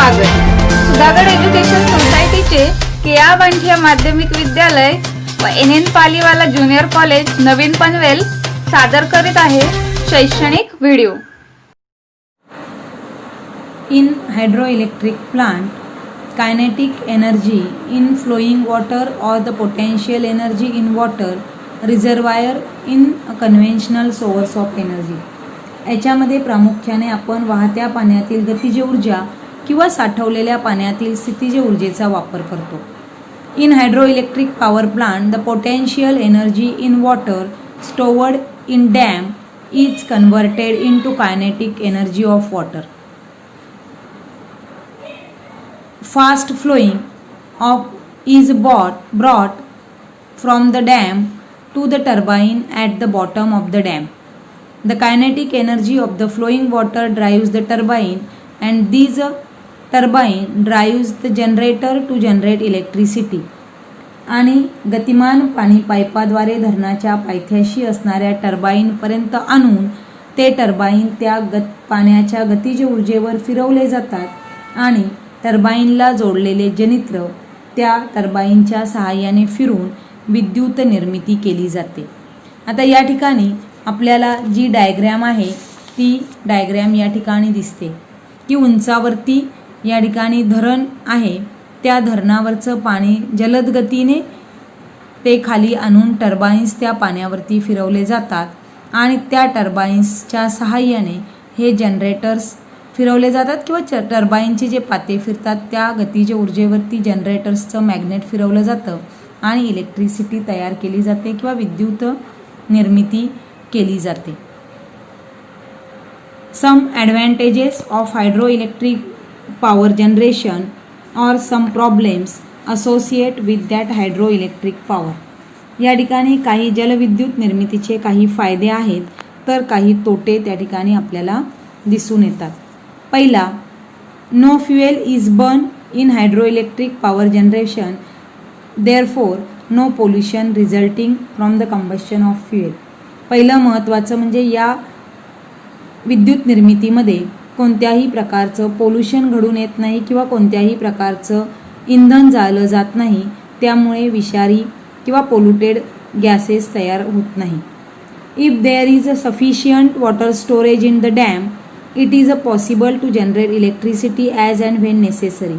स्वागत. सुधागड एज्युकेशन सोसायटीचे केआ बांठिया माध्यमिक विद्यालय व NN पालीवाला ज्युनियर कॉलेज नवीन पनवेल सादर करीत आहे शैक्षणिक video. In hydroelectric plant, kinetic energy in flowing water or the potential energy in water reservoir in a conventional source of energy. याच्यामध्ये प्रामुख्याने आपण वाहत्या पाण्यातील गतिज ऊर्जा किंवा साठवलेल्या पाण्यातील स्थितिज ऊर्जेचा वापर करतो. In hydroelectric power plant, the potential energy in water stored in dam is converted into kinetic energy of water. Fast flowing of is brought from the dam to the turbine at the bottom of the dam. The kinetic energy of the flowing water drives the turbine and this turbine drives the generator to generate electricity. आणि गतिमान पाणी पाईपाद्वारे धरणाच्या पायथ्याशी असणाऱ्या टर्बाईनपर्यंत आणून ते turbine त्या पाण्याच्या गतिज ऊर्जेवर फिरवले जातात आणि टर्बाईनला जोडलेले जनित्र त्या टर्बाईनच्या सहाय्याने फिरून विद्युत निर्मिती केली जाते. आता या ठिकाणी आपल्याला जी डायग्रॅम आहे ती डायग्रॅम या ठिकाणी दिसते की उंचावरती या ठिकाणी धरण आहे. त्या धरणावरचं पाणी जलद गतीने ते खाली आणून टर्बाईन्स त्या पाण्यावरती फिरवले जातात आणि त्या टर्बाईन्सच्या सहाय्याने हे जनरेटर्स फिरवले जातात किंवा टर्बाईनचे जे पाते फिरतात त्या गतिज ऊर्जेवरती जनरेटर्सचं मॅग्नेट फिरवलं जातं आणि इलेक्ट्रिसिटी तयार केली जाते किंवा विद्युत निर्मिती केली जाते. Some advantages of hydroelectric power generation और some problems associate with that hydroelectric power. या ठिकाणी काही जलविद्युत निर्मितीचे काही फायदे आहेत तर काही तोटे त्या ठिकाणी आपल्याला दिसून येतात. पहिला, no fuel is burn in hydroelectric power generation, therefore no pollution resulting from the combustion of fuel. पहिलं महत्त्वाचं म्हणजे या विद्युत निर्मितीमध्ये कोणत्याही प्रकारचं पोल्युशन घडून येत नाही किंवा कोणत्याही प्रकारचं इंधन जाळलं जात नाही. त्यामुळे विषारी किंवा पोल्युटेड गॅसेस तयार होत नाही. If there is a sufficient water storage in the dam, it is a possible to generate electricity as and when necessary.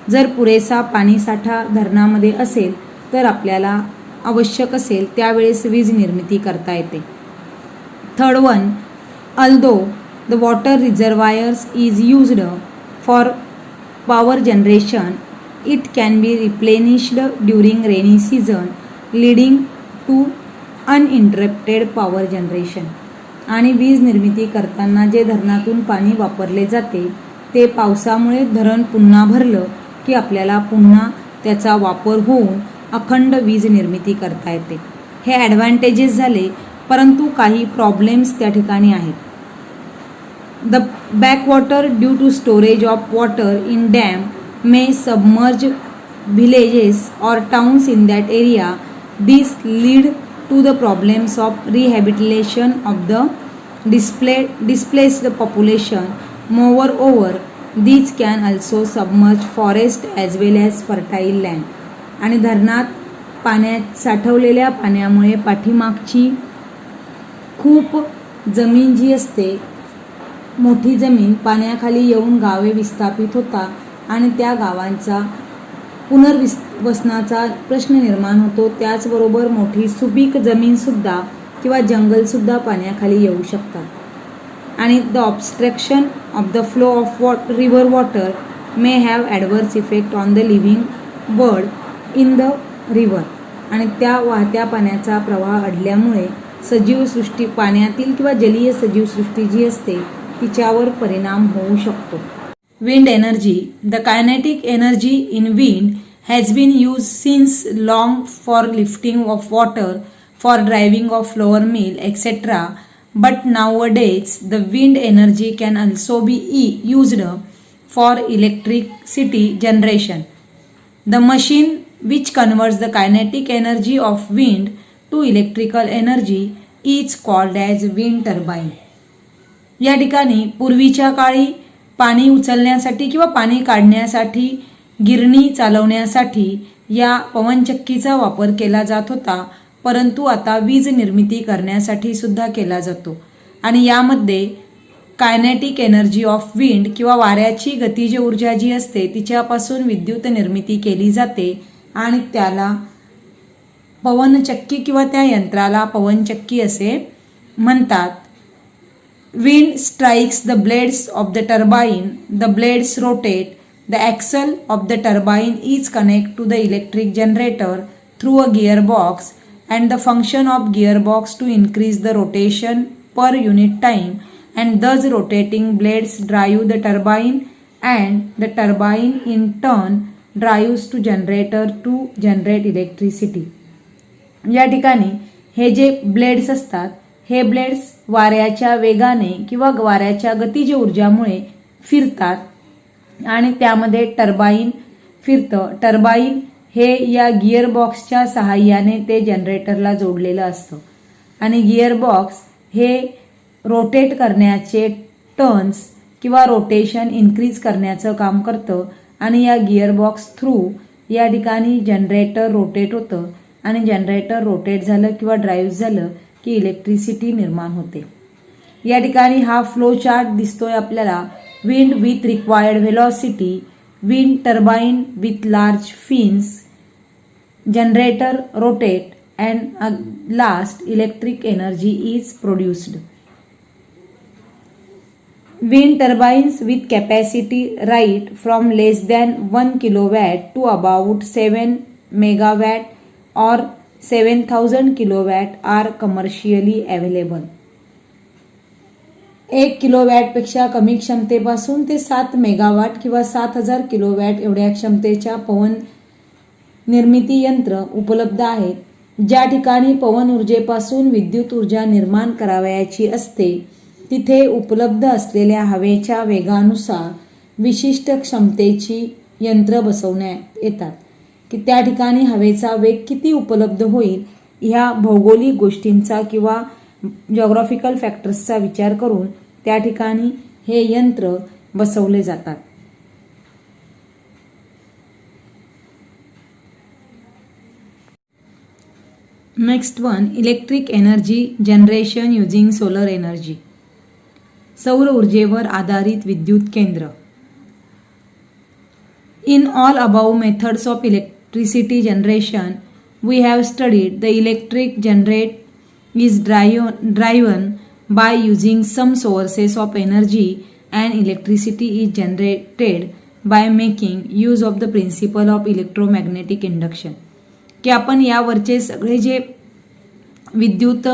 जर पुरेसा पाणीसाठा धरणामध्ये असेल तर आपल्याला आवश्यक असेल त्यावेळेस वीज निर्मिती करता येते. Third one, although the water reservoirs is used for power generation, it can be replenished during rainy season leading to uninterrupted power generation. आणि वीज निर्मिती करताना जे धरणातून पाणी वापरले जाते ते पावसामुळे धरण पुन्हा भरलं की आपल्याला पुन्हा त्याचा वापर होऊन अखंड वीज निर्मिती करता येते. हे ॲडव्हान्टेजेस झाले, परंतु काही प्रॉब्लेम्स त्या ठिकाणी आहेत. The backwater due to storage of water in dam may submerge villages or towns in that area. This lead to the problems of rehabilitation of the displaced population. Moreover, these can also submerge forest as well as fertile land. आणि धरणात पाण्यात साठवलेल्या पाण्यामुळे पाठीमागची खूप जमीन जी असते, मोठी जमीन पाण्याखाली येऊन गावे विस्थापित होतात आणि त्या गावांचा पुनर्वसनाचा प्रश्न निर्माण होतो. त्याचबरोबर मोठी सुपीक जमीनसुद्धा किंवा जंगलसुद्धा पाण्याखाली येऊ शकतात. आणि the obstruction of the flow of river water may have adverse effect on the living world in the river. आणि त्या वाहत्या पाण्याचा प्रवाह अडल्यामुळे सजीवसृष्टी, पाण्यातील किंवा जलीय सजीवसृष्टी जी असते तिच्यावर परिणाम होऊ शकतो. Wind energy. The kinetic energy in wind has been used since long for lifting of water, for driving of flour mill, etc. But nowadays, the wind energy can also be used for electricity generation. The machine which converts the kinetic energy of wind to electrical energy is called as wind turbine. या ठिकाणी पूर्वीच्या काळी पाणी उचलण्यासाठी किंवा पाणी काढण्यासाठी, गिरणी चालवण्यासाठी या पवनचक्कीचा वापर केला जात होता, परंतु आता वीज निर्मिती करण्यासाठी सुद्धा केला जातो. आणि यामध्ये कायनेटिक एनर्जी ऑफ विंड किंवा वाऱ्याची गतिज ऊर्जा जी असते तिच्यापासून विद्युत निर्मिती केली जाते आणि त्याला पवनचक्की किंवा त्या यंत्राला पवनचक्की असे म्हणतात. Wind strikes the blades of the turbine, the blades rotate, the axle of the turbine is connected to the electric generator through a gearbox and the function of gearbox to increase the rotation per unit time and thus rotating blades drive the turbine and the turbine in turn drives to generator to generate electricity. या ठिकाणी हे जे blades असतात हे blades वाऱ्याच्या वेगाने किंवा वाऱ्याच्या गतिज ऊर्जामुळे फिरतात आणि त्यामध्ये टर्बाईन फिरतं. टर्बाईन हे या गिअरबॉक्सच्या सहाय्याने ते जनरेटरला जोडलेलं असतं आणि गिअरबॉक्स हे रोटेट करण्याचे टर्न्स किंवा रोटेशन इन्क्रीज करण्याचं काम करतं आणि या गिअरबॉक्स थ्रू या ठिकाणी जनरेटर रोटेट होतं आणि जनरेटर रोटेट झालं किंवा ड्राईव्ह झालं की इलेक्ट्रिसिटी निर्माण होते. या ठिकाणी हा फ्लो चार्ट दिसतोय आपल्याला. Wind with required velocity, wind turbine with large fins, generator rotate and last electric energy is produced. Wind turbines with capacity right from less than 1 kilowatt to about 7 megawatt or 7000 kilowatt are commercially available. 1 किलोवॅटपेक्षा कमी क्षमतेपासून ते 7 megawatt किंवा 7000 kilowatt एवढ्या क्षमतेच्या पवन निर्मिती यंत्र उपलब्ध आहेत. ज्या ठिकाणी पवन ऊर्जेपासून विद्युत ऊर्जा निर्माण करावयाची असते तिथे उपलब्ध असलेल्या हवेच्या वेगानुसार विशिष्ट क्षमतेची यंत्र बसवण्यात येतात की त्या ठिकाणी हवेचा वेग किती उपलब्ध होईल ह्या भौगोलिक गोष्टींचा किंवा जॉग्राफिकल फॅक्टर्सचा विचार करून त्या ठिकाणी हे यंत्र बसवले जातात. Next one, electric energy generation using solar energy. सौर ऊर्जेवर आधारित विद्युत केंद्र. In all above methods of electricity generation, we have studied the electric generate is driven by using some sources of energy and electricity is generated by making use of the principle of electromagnetic induction. की आपण यावरचे सगळे जे विद्युत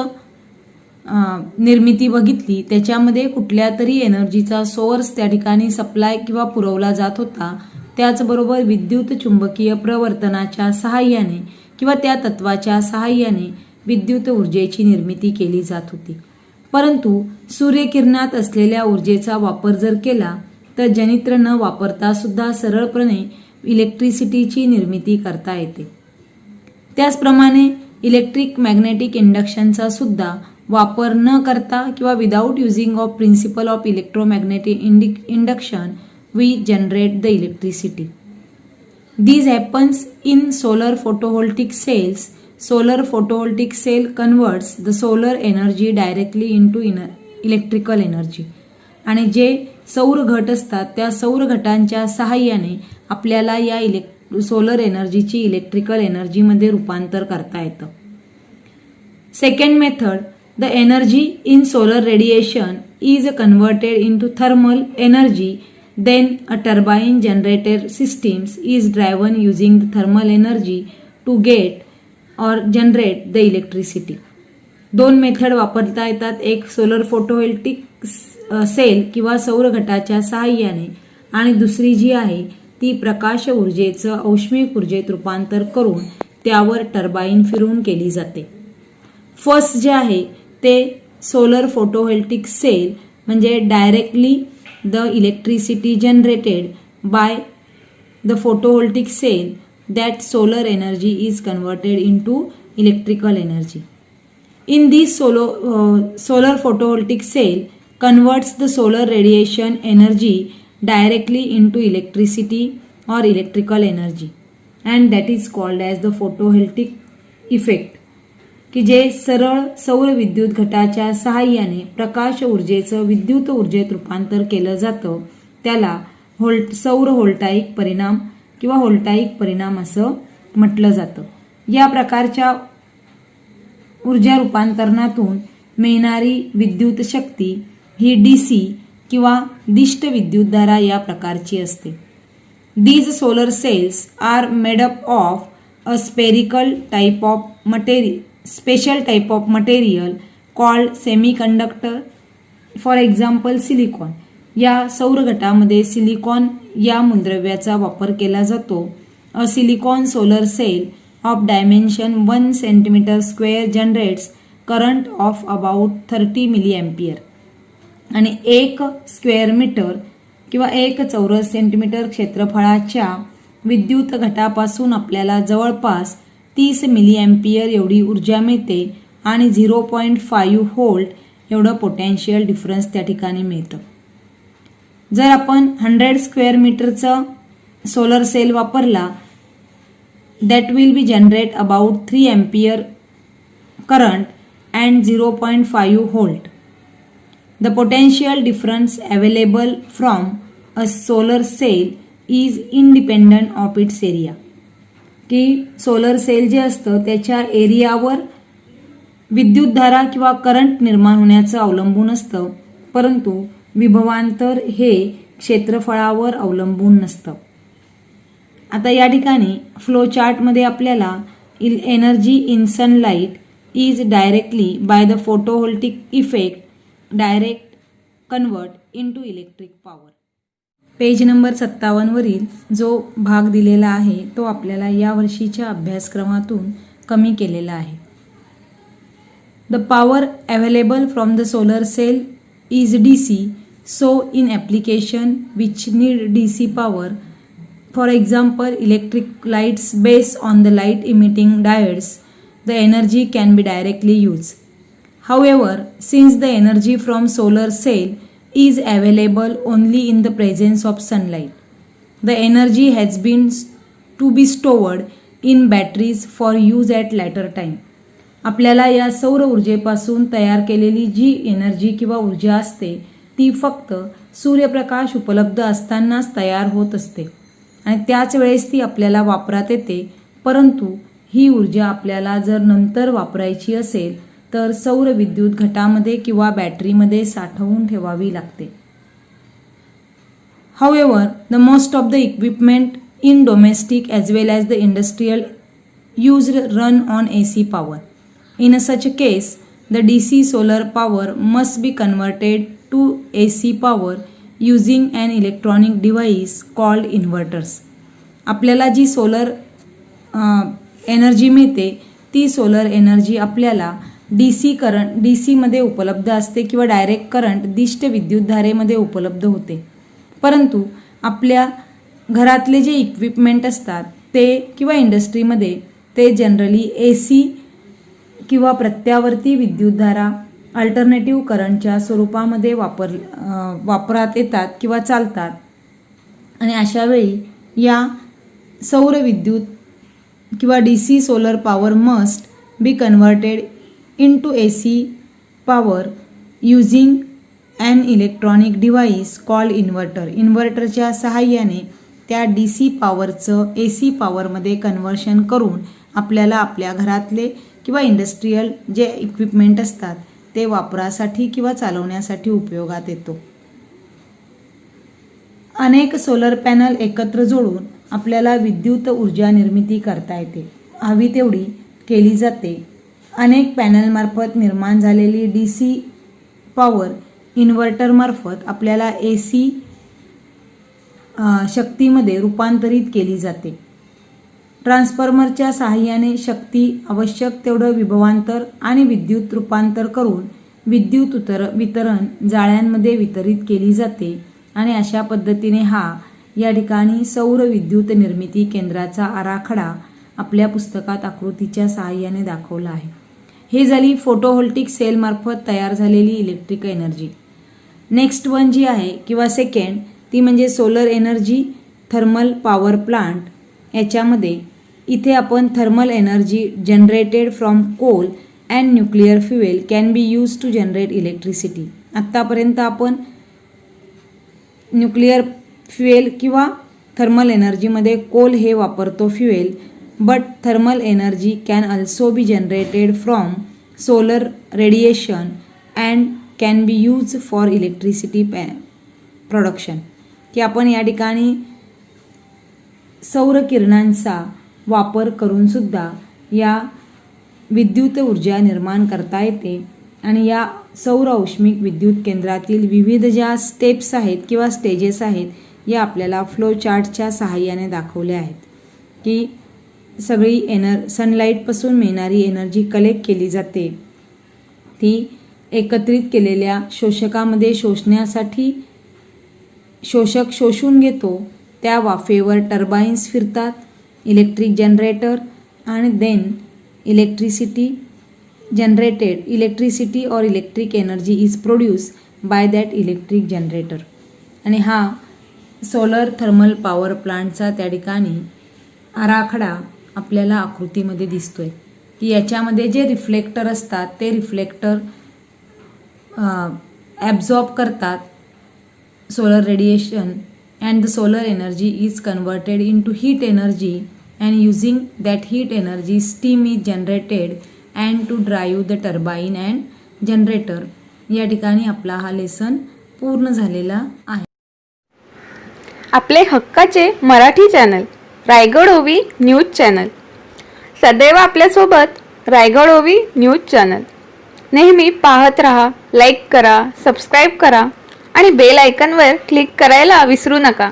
निर्मिती बघितली त्याच्यामध्ये कुठल्या तरी एनर्जीचा सोर्स त्या ठिकाणी सप्लाय किंवा पुरवला जात होता. त्याचबरोबर विद्युत चुंबकीय प्रवर्तनाच्या सहाय्याने किंवा त्या तत्वाच्या सहाय्याने विद्युत ऊर्जेची निर्मिती केली जात होती. परंतु सूर्यकिरणात असलेल्या ऊर्जेचा वापर जर केला तर जनित्र न वापरता सुद्धा सरळपणे इलेक्ट्रिसिटीची निर्मिती करता येते. त्याचप्रमाणे इलेक्ट्रिक मॅग्नेटिक इंडक्शनचा सुद्धा वापर न करता किंवा without using of principle of electromagnetic induction we generate the electricity. These happens in solar photovoltaic cells. Solar photovoltaic cell converts the solar energy directly into electrical energy. आणि जे सौर घट असतात त्या सौर घटांच्या सहाय्याने आपल्याला या सोलर एनर्जीची इलेक्ट्रिकल एनर्जीमध्ये रूपांतर करता येतं. Second method, the energy in solar radiation is converted into thermal energy. Then a turbine generator systems is driven using the thermal energy to get or generate the electricity. दोन method वापरता येतात. एक solar photovoltaic sale किंवा सौर घटाच्या सहाय्याने आणि दुसरी जी आहे ती प्रकाश ऊर्जेचं औष्णिक ऊर्जेत रूपांतर करून त्यावर टर्बाईन फिरवून केली जाते. फर्स्ट जे आहे ते सोलर फोटोव्होल्टिक सेल म्हणजे directly the electricity generated by the photovoltaic cell, that solar energy is converted into electrical energy. In this solar photovoltaic cell converts the solar radiation energy directly into electricity or electrical energy, and that is called as the photovoltaic effect, की जे सरळ सौर विद्युत घटाच्या सहाय्याने प्रकाश ऊर्जेचं विद्युत ऊर्जेत रूपांतर केलं जातं त्याला सौर व्होल्टाईक परिणाम किंवा व्होल्टाईक परिणाम असं म्हटलं जातं. या प्रकारच्या ऊर्जा रूपांतरणातून मिळणारी विद्युत शक्ती ही डीसी किंवा दिष्ट विद्युतधारा या प्रकारची असते. These solar cells are made up of a special type of material called semiconductor, for example silicon. या सौर गटामध्ये सिलिकॉन या मूलद्रव्याचा वापर केला जातो. A silicon solar cell of dimension 1 cm² generates current of about 30 mA. आणि 1 स्क्वेअर मीटर किंवा 1 चौरस सेंटीमीटर क्षेत्रफळाच्या विद्युत घटापासून आपल्याला जवळपास 30 मिलीअँपियर एवढी ऊर्जा मिळते आणि 0.5 व्होल्ट एवढं पोटेन्शियल डिफरन्स त्या ठिकाणी मिळतं. जर आपण 100 स्क्वेअर मीटरचं सोलर सेल वापरला that will be generate about 3 ampere current and 0.5 volt. The potential difference available from a solar cell is independent of its area. की सोलर सेल जे असतं त्याच्या एरियावर विद्युतधारा किंवा करंट निर्माण होण्याचं अवलंबून असतं, परंतु विभवांतर हे क्षेत्रफळावर अवलंबून नसतं. आता या ठिकाणी फ्लो चार्टमध्ये आपल्याला energy in sunlight is directly by the photovoltaic effect direct convert into electric power. Page number 57 वरील जो भाग दिलेला आहे तो आपल्याला या वर्षीच्या अभ्यासक्रमातून कमी केलेला आहे. The power available from the solar cell is DC, so in application which need DC power, for example electric lights based on the light emitting diodes, the energy can be directly used. However, since the energy from solar cell is available only in the presence of sunlight, the energy has been to be stored in batteries for use at later time. आपल्याला या सौर ऊर्जेपासून तयार केलेली जी energy किंवा ऊर्जा असते ती फक्त सूर्यप्रकाश उपलब्ध असतानाच तयार होत असते आणि त्याच वेळेस ती आपल्याला वापरात येते. परंतु ही ऊर्जा आपल्याला जर नंतर वापरायची असेल तर सौर विद्युत घटामध्ये किंवा बॅटरीमध्ये साठवून ठेवावी लागते. However, the most of the equipment in domestic as well as the industrial used run on AC power. In such a case, the DC solar power must be converted to AC power using an electronic device called inverters. आपल्याला जी solar energy मिळते ती solar energy आपल्याला DC मध्ये उपलब्ध असते किंवा direct current दिष्ट विद्युतधारेमध्ये उपलब्ध होते. परंतु आपल्या घरातले जे इक्विपमेंट असतात ते किंवा इंडस्ट्रीमध्ये ते जनरली AC किंवा प्रत्यावर्ती विद्युतधारा अल्टरनेटिव्ह करंटच्या स्वरूपामध्ये वापरात येतात किंवा चालतात. आणि अशा वेळी या सौर विद्युत किंवा DC solar power must be converted into AC power using an electronic device called inverter. इन्व्हर्टरच्या सहाय्याने त्या DC पॉवरचं AC पॉवरमध्ये कन्व्हर्शन करून आपल्याला आपल्या घरातले किंवा इंडस्ट्रीयल जे इक्विपमेंट असतात ते वापरासाठी किंवा चालवण्यासाठी उपयोगात येतो. अनेक सोलर पॅनल एकत्र जोडून आपल्याला विद्युत ऊर्जा निर्मिती करता येते. हवी तेवढी केली जाते. अनेक पॅनलमार्फत निर्माण झालेली DC पॉवर इन्व्हर्टरमार्फत आपल्याला AC शक्तीमध्ये रूपांतरित केली जाते. ट्रान्सफॉर्मरच्या सहाय्याने शक्ती आवश्यक तेवढं विभवांतर आणि विद्युत रूपांतर करून विद्युत वितरण जाळ्यांमध्ये वितरित केली जाते आणि अशा पद्धतीने हा या ठिकाणी सौर विद्युत निर्मिती केंद्राचा आराखडा आपल्या पुस्तकात आकृतीच्या सहाय्याने दाखवला आहे. हे झाली फोटोव्होल्टिक सेलमार्फत तयार झालेली इलेक्ट्रिक एनर्जी. नेक्स्ट वन जी आहे किंवा सेकंड ती म्हणजे solar energy thermal power plant. याच्यामध्ये इथे आपण thermal energy generated from coal and nuclear fuel can be use to generate electricity. आत्तापर्यंत आपण न्यूक्लिअर फ्युएल किंवा थर्मल एनर्जीमध्ये कोल हे वापरतो fuel, but thermal energy can also be generated from solar radiation and can be use for electricity production, की आपण या ठिकाणी सौर किरणांचा वापर करून सुद्धा या विद्युत ऊर्जा निर्माण करता येते। आणि या सौर औष्णिक विद्युत केंद्रातील विविध ज्या स्टेप्स आहेत किंवा स्टेजेस आहेत या आपल्याला फ्लो चार्टच्या सहाय्याने दाखवल्या आहेत, की सगळी सनलाईटपासून मिळणारी एनर्जी कलेक्ट केली जाते, ती एकत्रित केलेल्या शोषकामध्ये शोषण्यासाठी शोषक शोषून घेतो, त्या वाफेवर टर्बाईन्स फिरतात, इलेक्ट्रिक जनरेटर, आणि देन इलेक्ट्रिसिटी और electric energy is produce by that electric generator. आणि हा सोलर थर्मल पॉवर प्लांटचा त्या ठिकाणी आराखडा आपल्याला आकृतीमध्ये दिसतोय, की याच्यामध्ये जे रिफ्लेक्टर असतात ते रिफ्लेक्टर ॲब्झॉर्ब करतात solar radiation and the solar energy is converted into heat energy, and using that heat energy steam is generated and to drive the turbine and generator। या ठिकाणी आपला हा लेसन पूर्ण झालेला आहे। आपले हक्काचे मराठी चॅनल रायगड ओवी न्यूज चॅनल, सदैव आपल्यासोबत रायगड ओवी न्यूज चॅनल नेहमी पाहत रहा, लाईक करा, सबस्क्राईब करा आणि बेल आयकॉनवर क्लिक करायला विसरू नका।